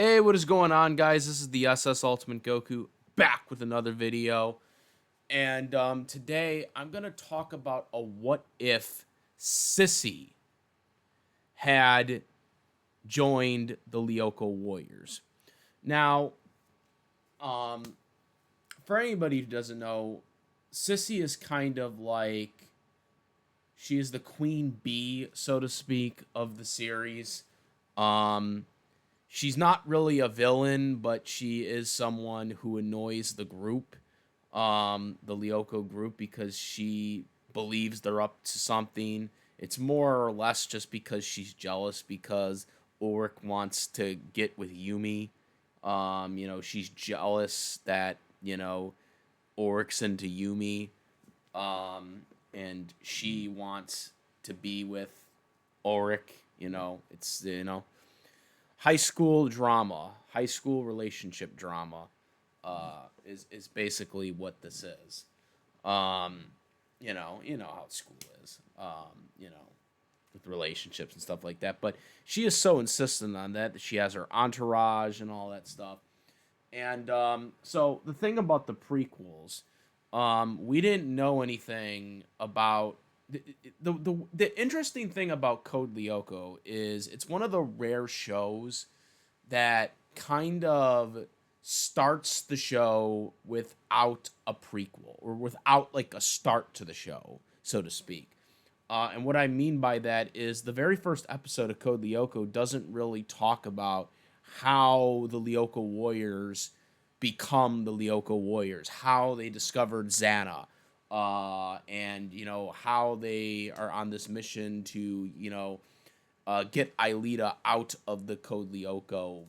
Hey, what is going on, guys? This is the SS Ultimate Goku back with another video. And today I'm going to talk about a what if Sissi had joined the Lyoko Warriors. Now, um, for anybody who doesn't know, Sissi is kind of like she is the queen bee, so to speak, of the series. Um, she's not really a villain, but she is someone who annoys the group, the Lyoko group, because she believes they're up to something. It's more or less just because she's jealous because Ulrich wants to get with Yumi. She's jealous that, Ulrich's into Yumi, and she wants to be with Ulrich. It's high school relationship drama, is basically what this is. Um, you know how school is. With relationships and stuff like that. But she is so insistent on that she has her entourage and all that stuff. And so the thing about the prequels, we didn't know anything about the interesting thing about Code Lyoko is it's one of the rare shows that kind of starts the show without a prequel or without like a start to the show, so to speak. And what I mean by that is the very first episode of Code Lyoko doesn't really talk about how the Lyoko Warriors become the Lyoko Warriors, how they discovered Xana, and how they are on this mission to get Aelita out of the Code Lyoko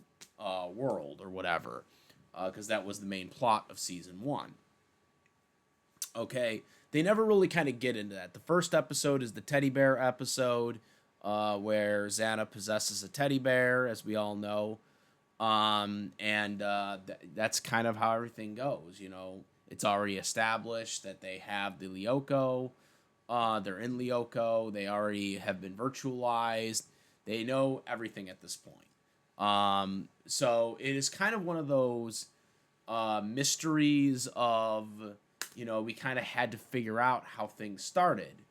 world or whatever, because that was the main plot of season one. Okay, they never really kind of get into that. The first episode is the teddy bear episode, where Xana possesses a teddy bear, as we all know, and that's kind of how everything goes. It's already established that they have the Lyoko. They're in Lyoko. They already have been virtualized. They know everything at this point. So it is kind of one of those mysteries of, we kind of had to figure out how things started.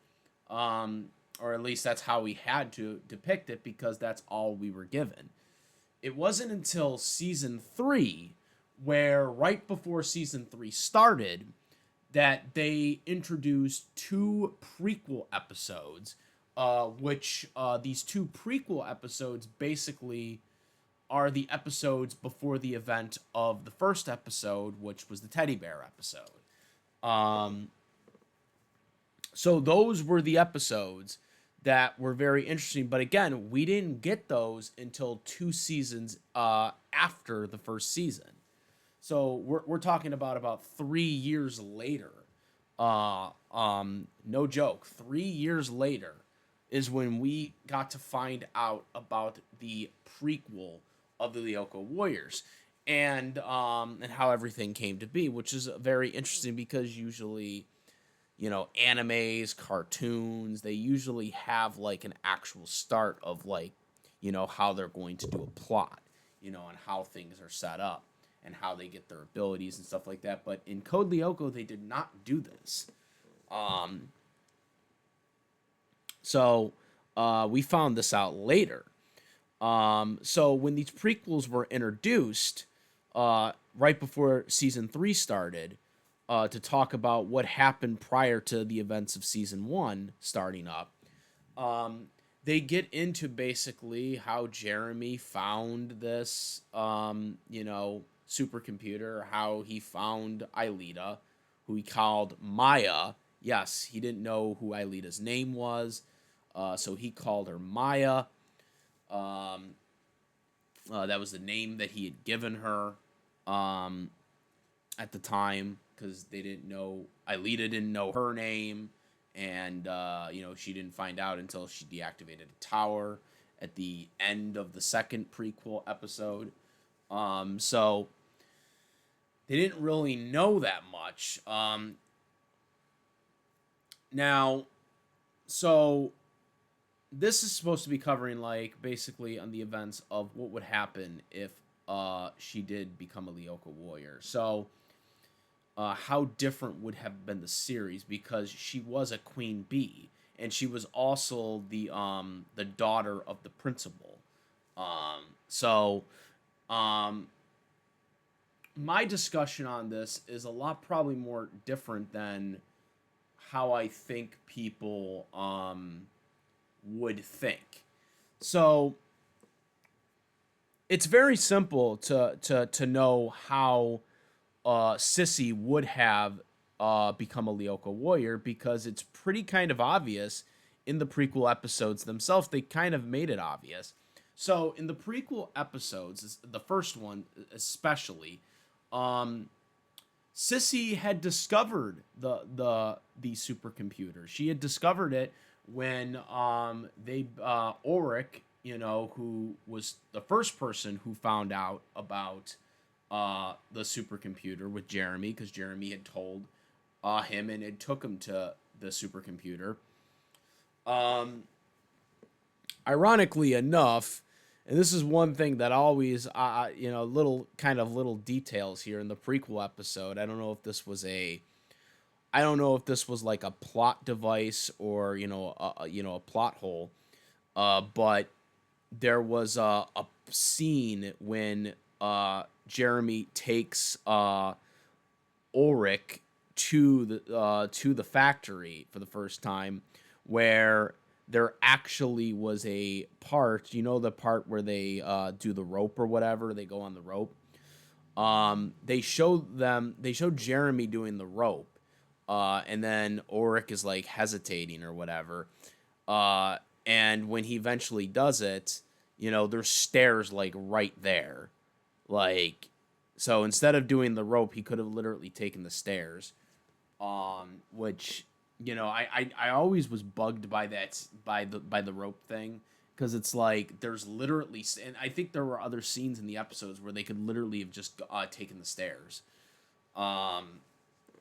Or at least that's how we had to depict it because that's all we were given. It wasn't until season 3, where right before season 3 started, that they introduced 2 prequel episodes, which these 2 prequel episodes basically are the episodes before the event of the first episode, which was the teddy bear episode. Um, so those were the episodes that were very interesting. But again, we didn't get those until 2 seasons after the first season. So we're talking about 3 years later. No joke. 3 years later is when we got to find out about the prequel of the Lyoko Warriors and how everything came to be, which is very interesting because usually, animes, cartoons, they usually have like an actual start of like, how they're going to do a plot, and how things are set up and how they get their abilities and stuff like that. But in Code Lyoko, they did not do this. So we found this out later. So when these prequels were introduced, right before season 3 started, to talk about what happened prior to the events of season 1 starting up, they get into basically how Jeremy found this, supercomputer, how he found Aelita, who he called Maya. Yes, he didn't know who Aelita's name was, so he called her Maya. Um, that was the name that he had given her at the time because they didn't know, Aelita didn't know her name, and she didn't find out until she deactivated a tower at the end of the second prequel episode. So they didn't really know that much. Now, so this is supposed to be covering like basically on the events of what would happen if she did become a Lyoko warrior. So how different would have been the series, because she was a queen bee, and she was also the daughter of the principal. So um, my discussion on this is a lot probably more different than how I think people would think. So it's very simple to know how Sissi would have become a Lyoko warrior, because it's pretty kind of obvious in the prequel episodes themselves. They kind of made it obvious. So in the prequel episodes, the first one especially, um, Sissi had discovered the supercomputer. She had discovered it when they Auric, who was the first person who found out about the supercomputer with Jeremy, because Jeremy had told him, and it took him to the supercomputer. Um, Ironically enough, and this is one thing that always, little details here in the prequel episode. I don't know if this was like a plot device, or a plot hole. But there was a scene when Jeremy takes Ulrich to the factory for the first time, where there actually was a part, the part where they do the rope or whatever, they go on the rope. They showed Jeremy doing the rope, and then Ulrich is like hesitating or whatever. And when he eventually does it, there's stairs like right there. Like, so instead of doing the rope, he could have literally taken the stairs. Which, I always was bugged by that, by the rope thing, because it's like there's literally, and I think there were other scenes in the episodes where they could literally have just taken the stairs.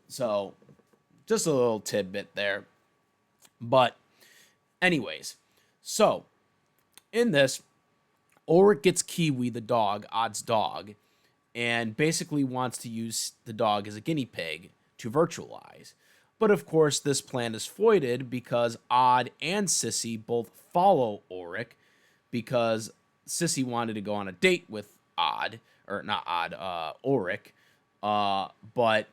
So just a little tidbit there. But anyways, so in this, Ulrich gets Kiwi, the dog, Odd's dog, and basically wants to use the dog as a guinea pig to virtualize. But of course, this plan is foiled because Odd and Sissi both follow Ulrich, because Sissi wanted to go on a date with Odd, or not Odd, Ulrich. But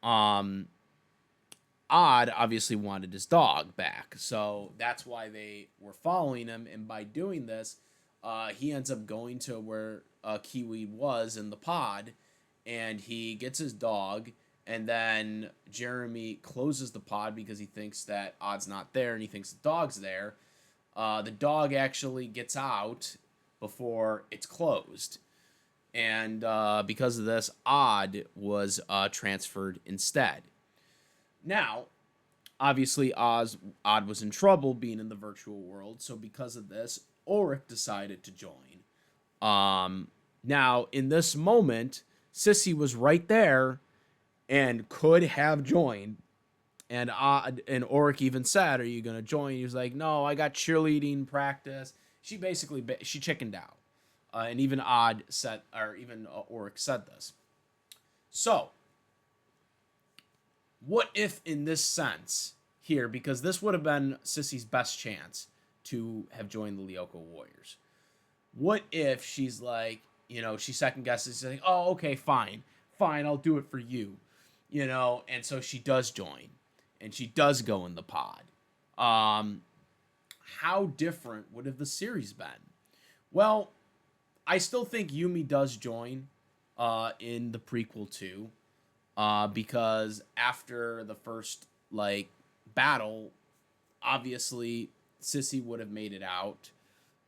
Odd obviously wanted his dog back, so that's why they were following him. And by doing this, he ends up going to where Kiwi was in the pod, and he gets his dog. And then Jeremy closes the pod because he thinks that Odd's not there, and he thinks the dog's there. The dog actually gets out before it's closed, and because of this, Odd was transferred instead. Now, obviously, Odd was in trouble being in the virtual world, so because of this, Ulrich decided to join. Now, in this moment, Sissi was right there and could have joined. And Ulrich even said, "Are you gonna join?" He was like, "No, I got cheerleading practice." She basically she chickened out, and even Ulrich said this. So, what if in this sense here, because this would have been Sissi's best chance to have joined the Lyoko Warriors. What if she's like, she second guesses, she's like, "Oh, okay, fine, I'll do it for you," and so she does join, and she does go in the pod. How different would have the series been? Well, I still think Yumi does join in the prequel too, because after the first battle, obviously Sissi would have made it out,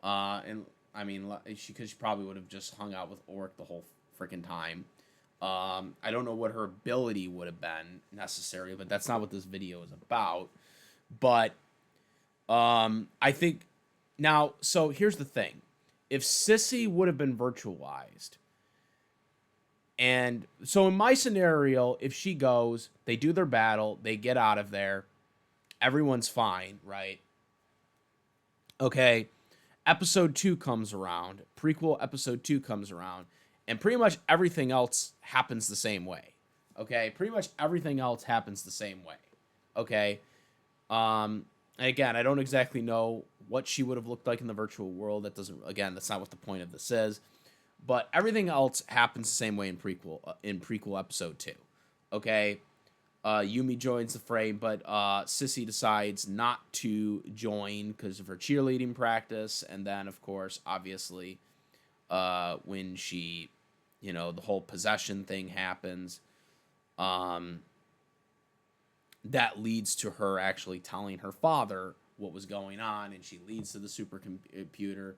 and I mean, because she probably would have just hung out with Ulrich the whole freaking time. I don't know what her ability would have been necessarily, but that's not what this video is about. But I think now, so here's the thing: if Sissi would have been virtualized, and so in my scenario, if she goes, they do their battle, they get out of there, everyone's fine, right? Okay. Episode 2 comes around, prequel episode 2 comes around, and pretty much everything else happens the same way. Okay? Pretty much everything else happens the same way. Okay? And again, I don't exactly know what she would have looked like in the virtual world. That doesn't, again, that's not what the point of this is. But everything else happens the same way in prequel episode 2. Okay? Yumi joins the fray, but Sissi decides not to join because of her cheerleading practice. And then, of course, obviously, when she, the whole possession thing happens, um, that leads to her actually telling her father what was going on, and she leads to the supercomputer.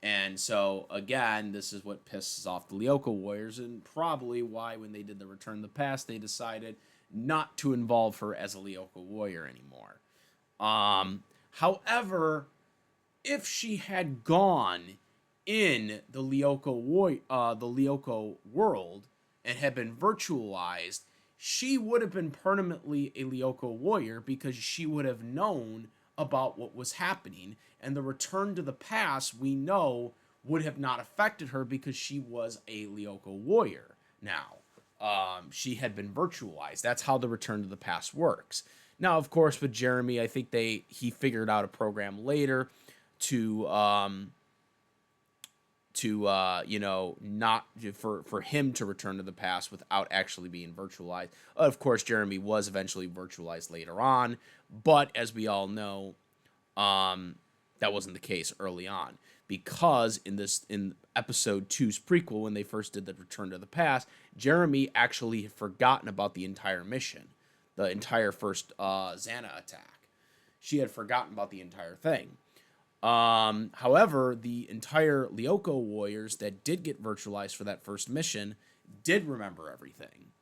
And so, again, this is what pisses off the Lyoko Warriors, and probably why, when they did the Return to the Past, they decided not to involve her as a Lyoko Warrior anymore. However, if she had gone in the Lyoko world and had been virtualized, she would have been permanently a Lyoko warrior because she would have known about what was happening. And the return to the past, we know, would have not affected her because she was a Lyoko warrior now. She had been virtualized. That's how the return to the past works. Now, of course, with Jeremy, I think he figured out a program later to not for him to return to the past without actually being virtualized. Of course, Jeremy was eventually virtualized later on, but as we all know, that wasn't the case early on, because in episode 2's prequel, when they first did the return to the past, Jeremy actually had forgotten about the entire mission, the entire first Xana attack. She had forgotten about the entire thing. However, the entire Lyoko Warriors that did get virtualized for that first mission did remember everything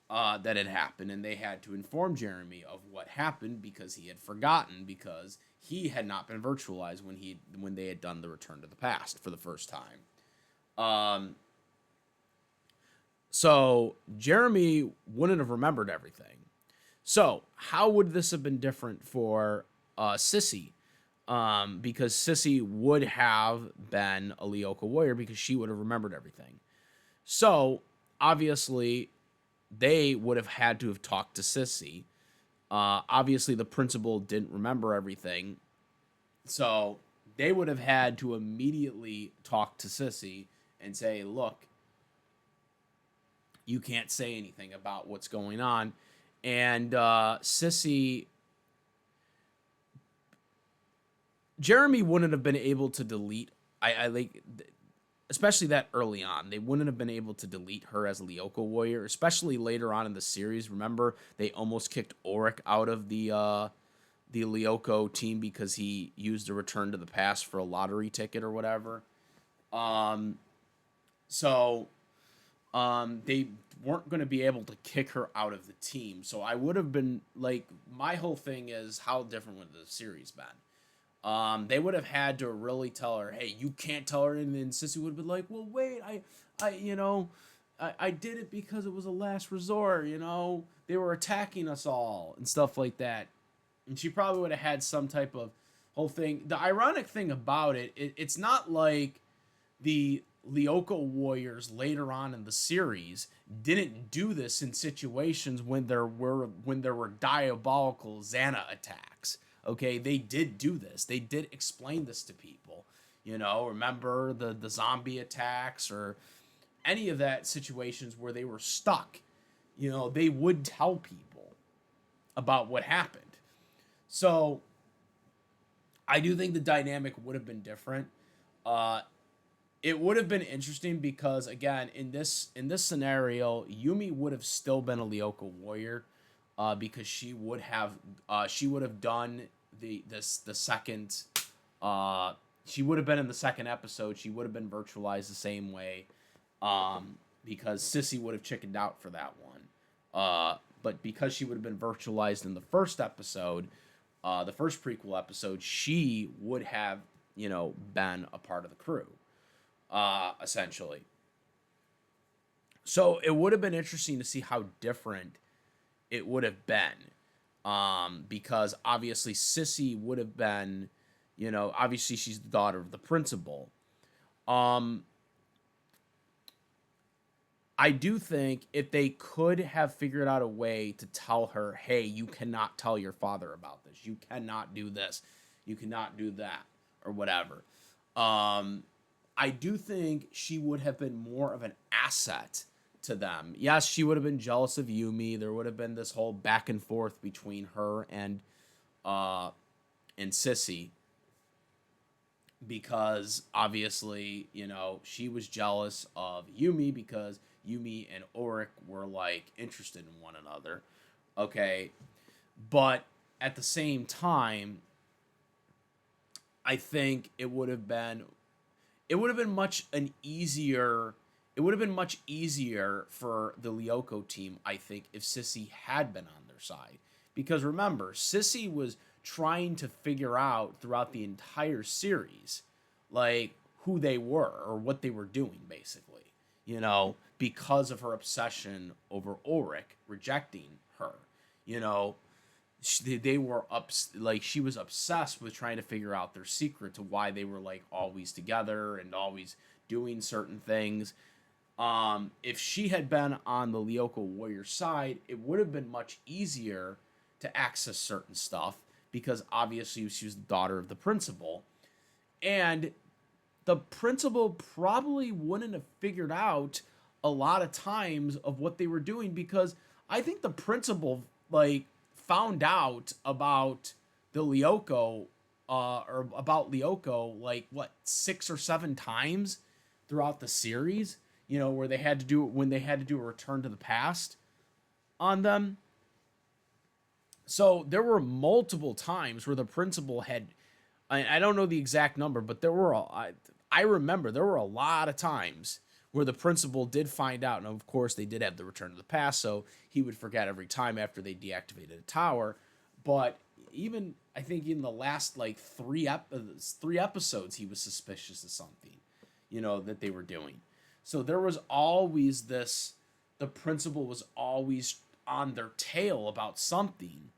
that had happened, and they had to inform Jeremy of what happened because he had forgotten, because he had not been virtualized when they had done the Return to the Past for the first time. So Jeremy wouldn't have remembered everything. So how would this have been different for Sissi? Because Sissi would have been a Lyoko warrior because she would have remembered everything. So, obviously, they would have had to have talked to Sissi. Obviously, the principal didn't remember everything. So, they would have had to immediately talk to Sissi and say, look, you can't say anything about what's going on. And Sissi... Jeremy wouldn't have been able to delete. I like, especially that early on, they wouldn't have been able to delete her as a Lyoko warrior, especially later on in the series. Remember, they almost kicked Auric out of the Lyoko team because he used a return to the past for a lottery ticket or whatever. So they weren't going to be able to kick her out of the team. So I would have been like, my whole thing is, how different would the series been? They would have had to really tell her, hey, you can't tell her. And then Sissi would have been like, well, wait, I did it because it was a last resort, they were attacking us all and stuff like that. And she probably would have had some type of whole thing. The ironic thing about it's not like the Lyoko Warriors later on in the series didn't do this in situations when there were diabolical Xana attacks. Okay, they did do this. They did explain this to people. Remember the zombie attacks or any of that situations where they were stuck. They would tell people about what happened. So I do think the dynamic would have been different. It would have been interesting because, again, in this scenario, Yumi would have still been a Lyoko warrior. Because she would have done the second, she would have been in the second episode. She would have been virtualized the same way, because Sissi would have chickened out for that one. But because she would have been virtualized in the first episode, the first prequel episode, she would have been a part of the crew, essentially. So it would have been interesting to see how different it would have been, because obviously Sissi would have been, Obviously she's the daughter of the principal. Um, I do think if they could have figured out a way to tell her, hey, you cannot tell your father about this. You cannot do this. You cannot do that, or whatever. Um, I do think she would have been more of an asset to them. Yes, she would have been jealous of Yumi. There would have been this whole back and forth between her uh and Sissi, because obviously, she was jealous of Yumi because Yumi and Auric were like interested in one another. Okay. But at the same time, I think it would have been much easier for the Lyoko team, I think, if Sissi had been on their side. Because remember, Sissi was trying to figure out throughout the entire series, like, who they were or what they were doing, basically, because of her obsession over Ulrich rejecting her. You know, they were like, she was obsessed with trying to figure out their secret to why they were like always together and always doing certain things. If she had been on the Lyoko Warrior side, it would have been much easier to access certain stuff, because obviously she was the daughter of the principal, and the principal probably wouldn't have figured out a lot of times of what they were doing, because I think the principal like found out about the Lyoko or about Lyoko like what 6 or 7 times throughout the series, where they had to do when they had to do a return to the past on them. So there were multiple times where the principal had, I don't know the exact number, but I remember there were a lot of times where the principal did find out. And of course, they did have the return to the past, so he would forget every time after they deactivated a tower. But even, I think, in the last like three episodes, he was suspicious of something, that they were doing. So there was always this, the principal was always on their tail about something.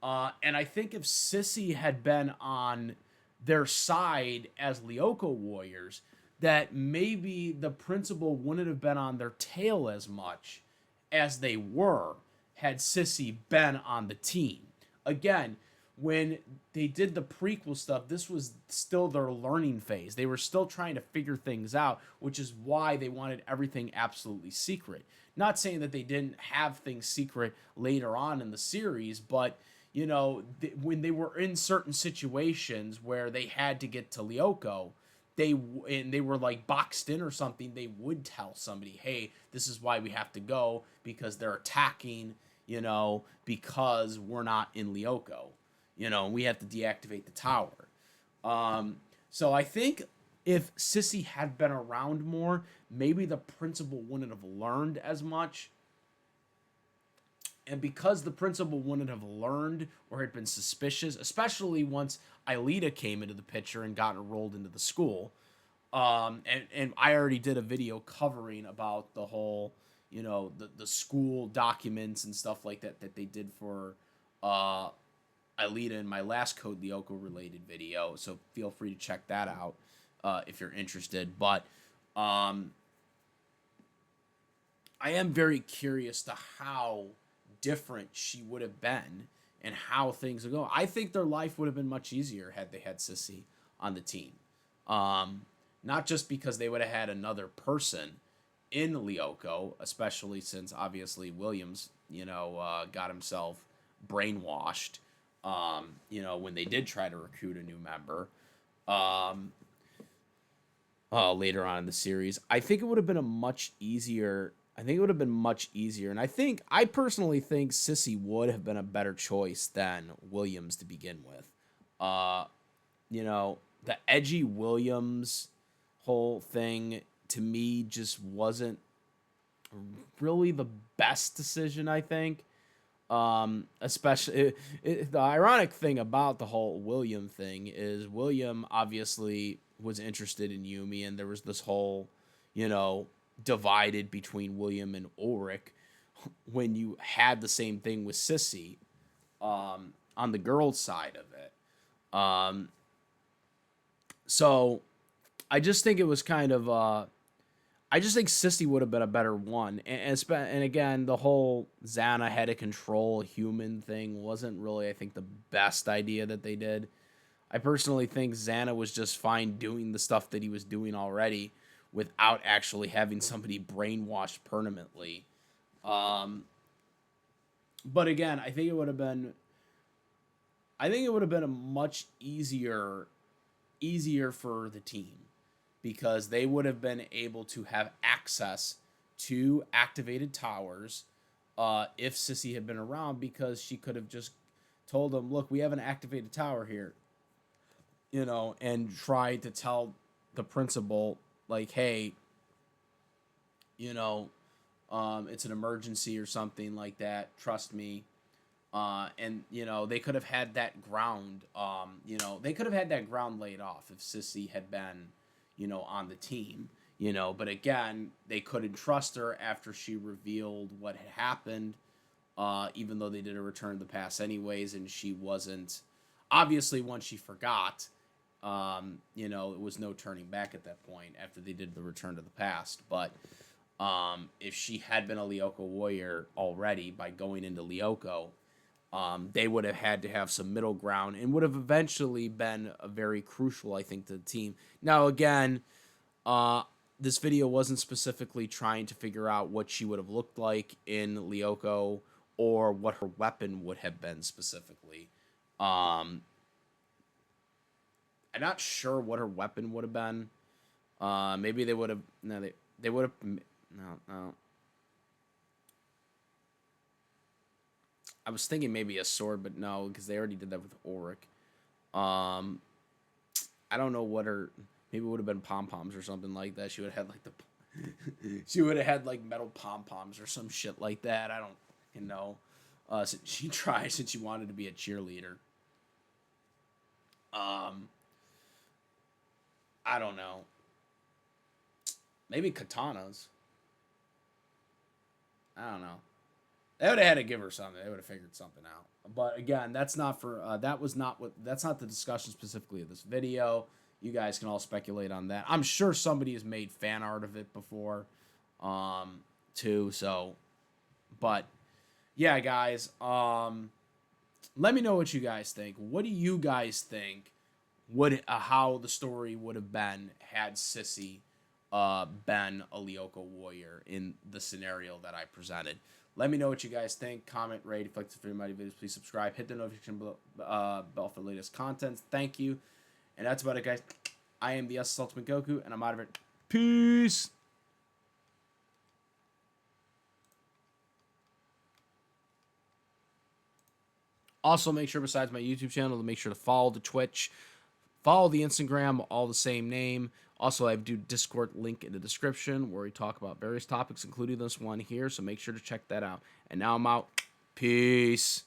And I think if Sissi had been on their side as Lyoko Warriors, that maybe the principal wouldn't have been on their tail as much as they were had Sissi been on the team. Again, when they did the prequel stuff, this was still their learning phase. They were still trying to figure things out, which is why they wanted everything absolutely secret. Not saying that they didn't have things secret later on in the series, but when they were in certain situations where they had to get to Lyoko, and they were like boxed in or something, they would tell somebody, "Hey, this is why we have to go, because they're attacking, because we're not in Lyoko. We have to deactivate the tower." So I think if Sissi had been around more, maybe the principal wouldn't have learned as much. And because the principal wouldn't have learned or had been suspicious, especially once Aelita came into the picture and got enrolled into the school, and I already did a video covering about the whole, the school documents and stuff like that they did for Aelita in my last Code Lyoko related video. So feel free to check that out if you're interested. But I am very curious to how different she would have been and how things would go. I think their life would have been much easier had they had Sissi on the team. Not just because they would have had another person in Lyoko, especially since obviously Williams, got himself brainwashed, when they did try to recruit a new member later on in the series. I think it would have been a much easier. I think it would have been much easier. And I personally think Sissi would have been a better choice than Williams to begin with. The edgy Williams whole thing to me just wasn't really the best decision, I think. Especially the ironic thing about the whole William thing is William obviously was interested in Yumi, and there was this whole, divided between William and Ulrich when you had the same thing with Sissi on the girls' side of it. So I just think it was kind of I just think Sissy would have been a better one. And again, the whole Xana had to control a human thing wasn't really, I think, the best idea that they did. I personally think Xana was just fine doing the stuff that he was doing already without actually having somebody brainwashed permanently. Um, but again, I think it would have been a much easier for the team because they would have been able to have access to activated towers if Sissy had been around because she could have just told them, look, we have an activated tower here, and tried to tell the principal, like, hey, you know, it's an emergency or something like that. Trust me. And they could have had that ground. They could have had that ground laid off if Sissy had been, on the team. But again, they couldn't trust her after she revealed what had happened. Even though they did a return to the past anyways, and she wasn't. Obviously, once she forgot, it was no turning back at that point after they did the return to the past. But if she had been a Lyoko warrior already by going into Lyoko, they would have had to have some middle ground and would have eventually been a very crucial, I think, to the team. Now, again, this video wasn't specifically trying to figure out what she would have looked like in Lyoko or what her weapon would have been specifically. I'm not sure what her weapon would have been. Maybe they would have. No, they would have. No. I was thinking maybe a sword, but no, because they already did that with Auric. I don't know what her. Maybe it would have been pom poms or something like that. She would have had like the. She would have had like metal pom poms or some shit like that. I don't know. So she tried since she wanted to be a cheerleader. I don't know. Maybe katanas. I don't know. They would have had to give her something. They would have figured something out. But again, that's not for. That's not the discussion specifically of this video. You guys can all speculate on that. I'm sure somebody has made fan art of it before, too. So, but yeah, guys. Let me know what you guys think. What do you guys think would how the story would have been had Sissy been a Lyoko warrior in the scenario that I presented? Let me know what you guys think. Comment, rate, if you like this video, my videos, please subscribe. Hit the notification bell for the latest content. Thank you. And that's about it, guys. I am the Ultimate Goku, and I'm out of it. Peace. Also, make sure, besides my YouTube channel, to make sure to follow the Twitch, follow the Instagram, all the same name. Also, I do Discord link in the description where we talk about various topics, including this one here. So make sure to check that out. And now I'm out. Peace.